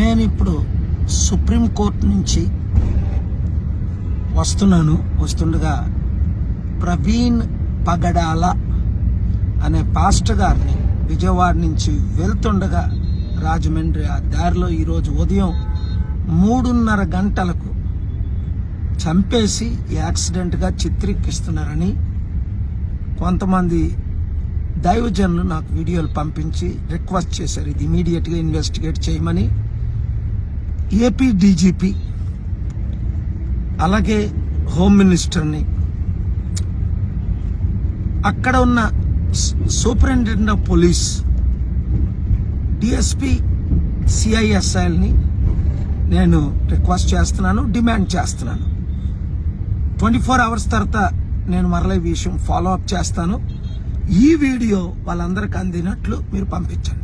నేను ఇప్పుడు సుప్రీంకోర్టు నుంచి వస్తుండగా ప్రవీణ్ పగడాల అనే పాస్టర్ గారిని విజయవాడ నుంచి వెళ్తుండగా రాజమండ్రి ఆ దారిలో ఈరోజు ఉదయం 3:30 గంటలకు చంపేసి యాక్సిడెంట్గా చిత్రీకరిస్తున్నారని కొంతమంది దైవజనులు నాకు వీడియోలు పంపించి రిక్వెస్ట్ చేశారు. ఇది ఇమీడియట్గా ఇన్వెస్టిగేట్ చేయమని. ఏపీ డీజీపీ అలాగే హోమ్ మినిస్టర్ని, అక్కడ ఉన్న సూపరింటెండెంట్ ఆఫ్ పోలీస్, డిఎస్పీ, సిఐఎస్ఐల్ని నేను రిక్వెస్ట్ చేస్తున్నాను, డిమాండ్ చేస్తున్నాను. 24 hours తర్వాత నేను మరలా ఈ విషయం ఫాలో అప్ చేస్తాను. ఈ వీడియో వాళ్ళందరికీ అందినట్లు మీరు పంపించండి.